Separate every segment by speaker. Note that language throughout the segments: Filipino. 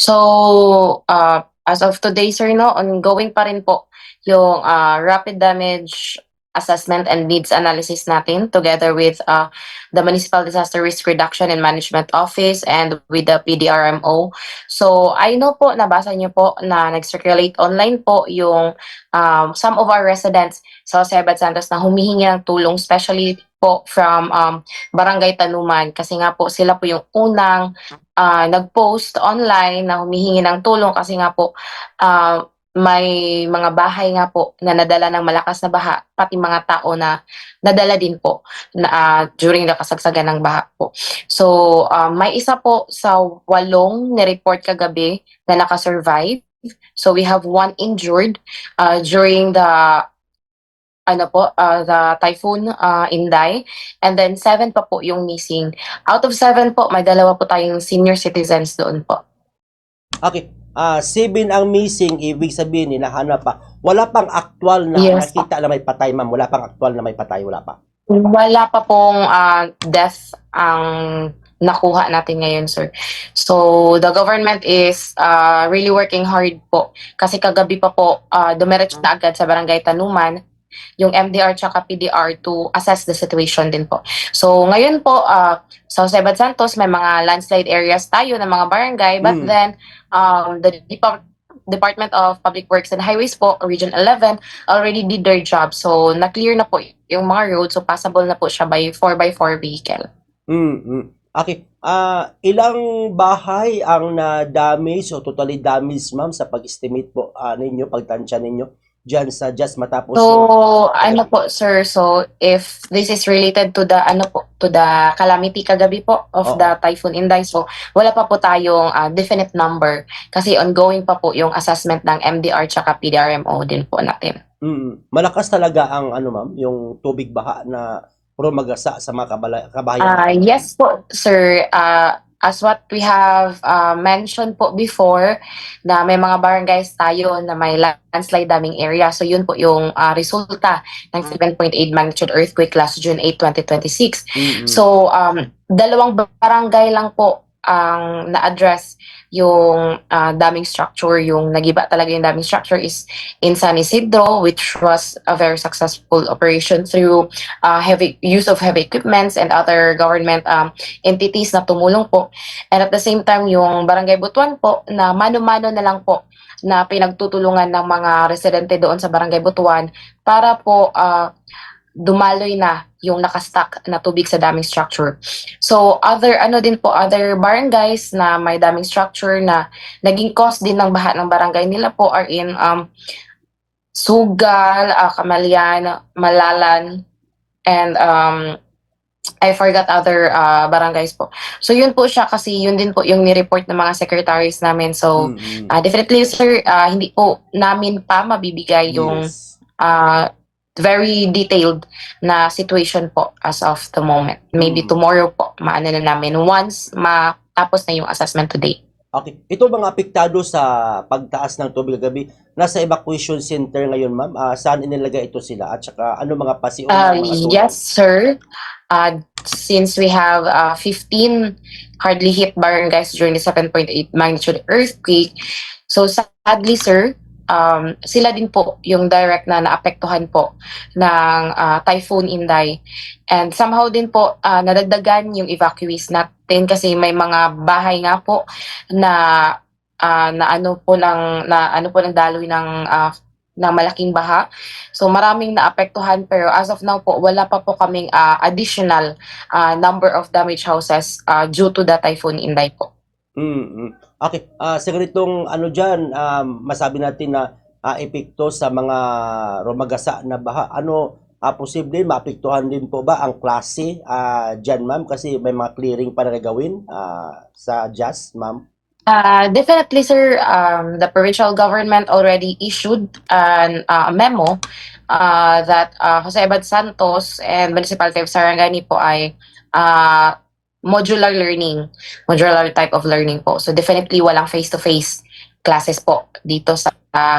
Speaker 1: So, as of today, sir, no, ongoing pa rin po yung rapid damage assessment and needs analysis natin together with the Municipal Disaster Risk Reduction and Management Office and with the PDRMO. So, I know po, nabasa niyo po na nag-circulate online po yung some of our residents sa Jose Abad Santos na humihingi ng tulong, especially po from Barangay Tanuman kasi nga po sila po yung unang nag-post online na humihingi ng tulong kasi nga po may mga bahay nga po na nadala ng malakas na baha, pati mga tao na nadala din po na, during the kasagsagan ng baha po. So, may isa po sa 8 ni-report kagabi na nakasurvive. So, we have 1 injured during the Typhoon Inday, and then 7 pa po yung missing. Out of 7 po, may 2 po tayong senior citizens doon po.
Speaker 2: Okay. 7 ang missing, ibig sabihin hinahanap pa. Wala pang aktual na
Speaker 1: Yes.
Speaker 2: nakita na may patay, ma'am. Wala pang aktual na may patay, wala pa.
Speaker 1: Wala pa pong death ang nakuha natin ngayon, sir. So, the government is really working hard po. Kasi kagabi pa po, dumiretso na agad sa Barangay Tanuman yung MDR tsaka PDR to assess the situation din po. So, ngayon po, sa Jose Abad Santos, may mga landslide areas tayo ng mga barangay, but then, the Department of Public Works and Highways po, Region 11, already did their job. So, na-clear na po yung mga roads, so passable na po siya by 4x4 vehicle.
Speaker 2: Okay. Ilang bahay ang na-damage o totally damaged, ma'am, sa pag-estimate po ninyo, pagtansya ninyo dyan sa just matapos?
Speaker 1: So, po, sir, so if this is related to the to the calamity kagabi po of the Typhoon Inday, so wala pa po tayong definite number kasi ongoing pa po yung assessment ng MDR tsaka PDRMO din po natin.
Speaker 2: Malakas talaga ang ma'am, yung tubig baha na puro magasa sa mga kabahayan.
Speaker 1: Yes po, sir. As what we have mentioned po before, na may mga barangays tayo na may landslide daming area. So yun po yung resulta ng 7.8 magnitude earthquake last June 8, 2026. So 2 barangay lang po ang na-address yung daming structure. Yung nagiba talaga yung daming structure is in San Isidro, which was a very successful operation through heavy use of heavy equipments and other government entities na tumulong po. And at the same time, yung Barangay Butuan po, na mano-mano na lang po na pinagtutulungan ng mga residente doon sa Barangay Butuan para po dumaloy na yung nakastock na tubig sa daming structure. So other other barangays na may daming structure na naging cause din ng baha ng barangay nila po are in Sugal, Kamalian, Malalan, and I forgot other barangays po. So yun po siya kasi yun din po yung ni-report ng mga secretaries namin. So definitely, sir, hindi po namin pa mabibigay yung very detailed na situation po as of the moment. Maybe tomorrow po, maano na namin once matapos na yung assessment today.
Speaker 2: Okay. Ito mga apektado sa pagtaas ng tubig gabi, nasa evacuation center ngayon, ma'am. Saan inilagay ito sila? At saka ano mga pasiulang mga tulong?
Speaker 1: Yes, sir. Since we have 15 hardly hit barangays during the 7.8 magnitude earthquake, so sadly, sir, sila din po yung direct na naapektuhan po ng Typhoon Inday. And somehow din po nadagdagan yung evacuees natin kasi may mga bahay nga po na ano po ng daloy ng malaking baha. So maraming naapektuhan pero as of now po wala pa po kaming additional number of damaged houses due to the Typhoon Inday po.
Speaker 2: Okay. Sa ganitong dyan, masabi natin na epekto sa mga rumagasa na baha. Posible maapektuhan din po ba ang klase dyan, ma'am? Kasi may mga clearing pa na gagawin sa JAS, ma'am?
Speaker 1: Definitely, sir. The provincial government already issued a memo that Jose Abad Santos and Municipality of Sarangani po ay modular type of learning po. So definitely walang face-to-face classes po dito sa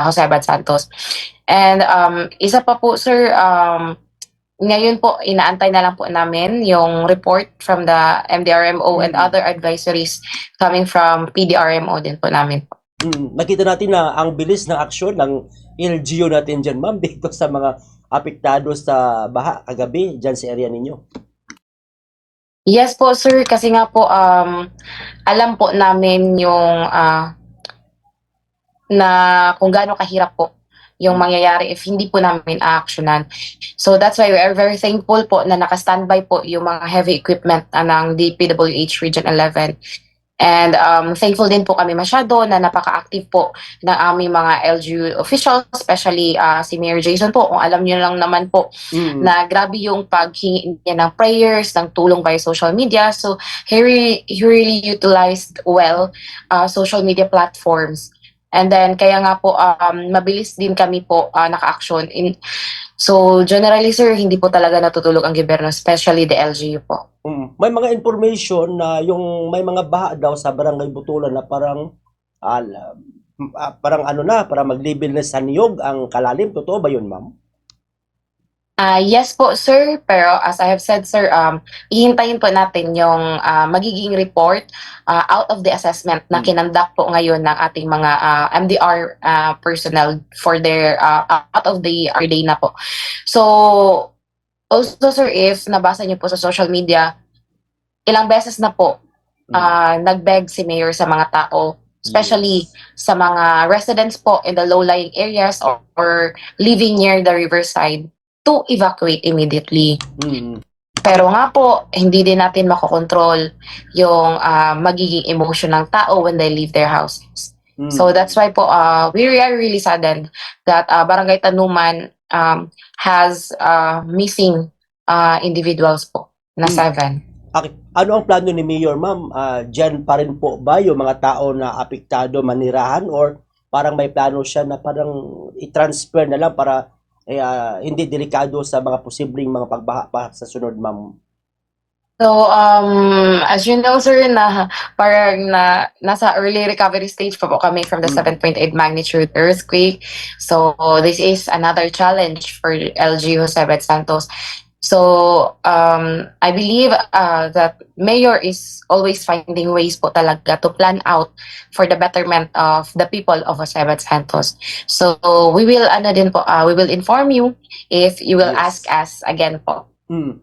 Speaker 1: Jose Abad Santos. And isa pa po, sir, ngayon po, inaantay na lang po namin yung report from the MDRMO and
Speaker 2: Mm.
Speaker 1: other advisories coming from PDRMO din po namin.
Speaker 2: Nakita natin na ang bilis ng aksyon ng LGU natin dyan, ma'am, dito sa mga apektado sa baha kagabi dyan sa area ninyo.
Speaker 1: Yes po, sir, kasi nga po, alam po namin yung na kung gaano kahirap po yung mangyayari if hindi po namin a-actionan. So that's why we are very thankful po na naka-standby po yung mga heavy equipment ng DPWH Region 11. And thankful din po kami masyado na napaka-active po ng aming mga LGU officials, especially si Mayor Jason po. Kung alam niyo lang naman po na grabe yung paghingi niya ng prayers, ng tulong via social media. So he really utilized well social media platforms. And then kaya nga po mabilis din kami po naka-action. So generally sir, hindi po talaga natutulog ang gobyerno, especially the LGU po.
Speaker 2: May mga information na yung may mga baha daw sa Barangay Butulan na parang parang ano na, para mag-level na sa niyog ang kalalim. Totoo ba yun, ma'am?
Speaker 1: Yes po, sir. Pero as I have said, sir, ihintayin po natin yung magiging report out of the assessment na kinandak po ngayon ng ating mga MDR personnel for their out of the day na po. So, also, sir, if nabasa niyo po sa social media, ilang beses na po nag-beg si Mayor sa mga tao, especially sa mga residents po in the low-lying areas or living near the riverside, to evacuate immediately. Pero nga po, hindi din natin makokontrol yung magiging emotion ng tao when they leave their houses. So that's why po, we are really saddened that Barangay Tanuman has missing individuals po na 7.
Speaker 2: Okay. Ano ang plano ni Mayor, ma'am? Diyan pa rin po ba yung mga tao na apektado manirahan, or parang may plano siya na parang i-transfer na lang para hindi delikado sa mga posibleng mga pagbaha pa sa sunod, ma'am?
Speaker 1: So, as you know, sir, na parang nasa early recovery stage pa po kami from the 7.8 magnitude earthquake. So, this is another challenge for LG Jose Bet Santos. So, I believe that Mayor is always finding ways po talaga to plan out for the betterment of the people of Jose Bet Santos. So, we will, we will inform you if you will
Speaker 2: Yes.
Speaker 1: ask us again po.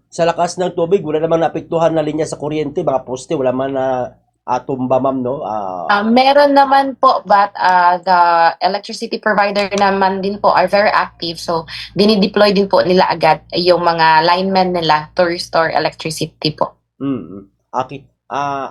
Speaker 2: Sa lakas ng tubig, wala namang naapektuhan na linya sa kuryente, mga poste, wala man na tumba, ma'am, no?
Speaker 1: Meron naman po, but the electricity provider naman din po are very active. So, dinideploy din po nila agad yung mga linemen nila to restore electricity po.
Speaker 2: Okay.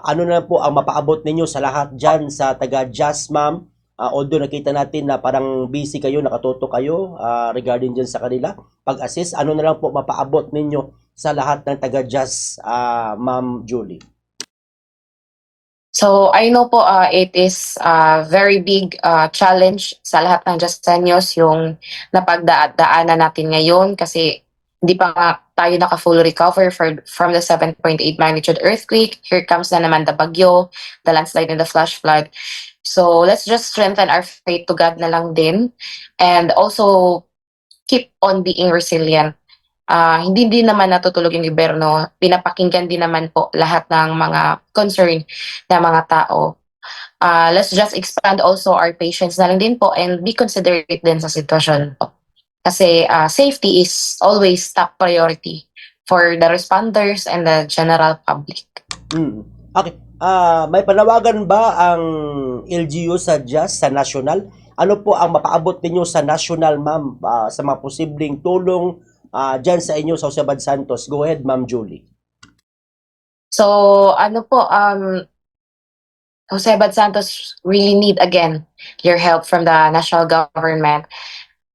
Speaker 2: Ano na po ang mapaabot ninyo sa lahat dyan sa taga-Jazz, ma'am? Although nakita natin na parang busy kayo, nakatuto kayo regarding dyan sa kanila, pag-assist, ano na lang po mapaabot ninyo sa lahat ng taga-Jazz, Ma'am Julie?
Speaker 1: So, I know po it is a very big challenge sa lahat ng Jasenyos yung napagdaanan natin ngayon kasi hindi pa nga tayo naka-full recover from the 7.8 magnitude earthquake. Here comes na naman the bagyo, the landslide and the flash flood. So, let's just strengthen our faith to God na lang din and also keep on being resilient. Hindi din naman natutulog yung gobyerno. Pinapakinggan din naman po lahat ng mga concern na mga tao. Let's just expand also our patience na lang din po and be considerate din sa sitwasyon po. Kasi safety is always top priority for the responders and the general public.
Speaker 2: Okay. May panawagan ba ang LGU sa Jazz sa national? Ano po ang mapaabot ninyo sa national, ma'am, sa mga posibleng tulong dyan sa inyo sa Jose Bet Santos? Go ahead, Ma'am Julie.
Speaker 1: So, Jose Bet Santos really need again your help from the national government.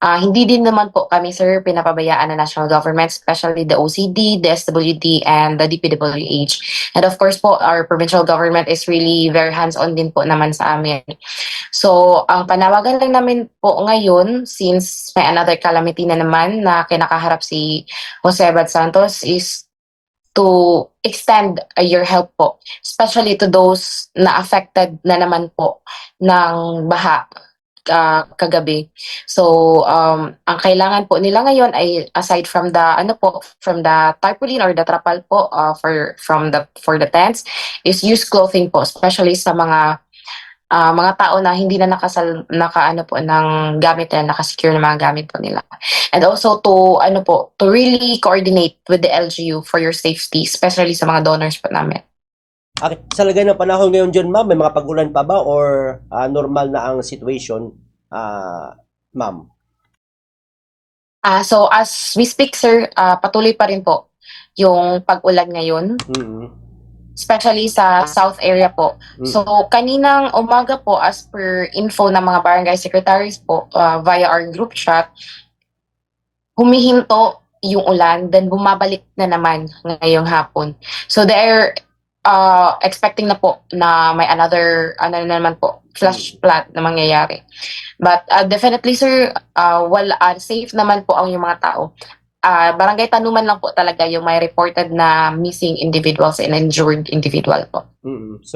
Speaker 1: Hindi din naman po kami, sir, pinapabayaan ng national government, especially the OCD, the SWD, and the DPWH. And of course po, our provincial government is really very hands-on din po naman sa amin. So, ang panawagan lang namin po ngayon, since may another calamity na naman na kinakaharap si Jose Bet Santos, is to extend your help po, especially to those na affected na naman po ng baha. kagabi. So ang kailangan po nila ngayon ay aside from the from the tarpaulin or the trapal po for the tents is use clothing po, especially sa mga tao na hindi na naka po ng gamit nila, naka-secure ng mga gamit po nila. And also to really coordinate with the LGU for your safety, especially sa mga donors po namin.
Speaker 2: Okay. Sa lagay ng panahon ngayon dyan, ma'am, may mga pag-ulan pa ba or normal na ang situation, ma'am?
Speaker 1: So as we speak, sir, patuloy pa rin po yung pag-ulan ngayon,
Speaker 2: Mm-hmm.
Speaker 1: especially sa south area po. So kaninang umaga po, as per info ng mga barangay secretaries po via our group chat, humihinto yung ulan, then bumabalik na naman ngayong hapon. So they're expecting na po na may another na naman po flash flood na mangyayari. But definitely, sir, safe naman po ang yung mga tao. Barangay Tanuman lang po talaga yung may reported na missing individuals and injured individual po.
Speaker 2: Mm-hmm. So,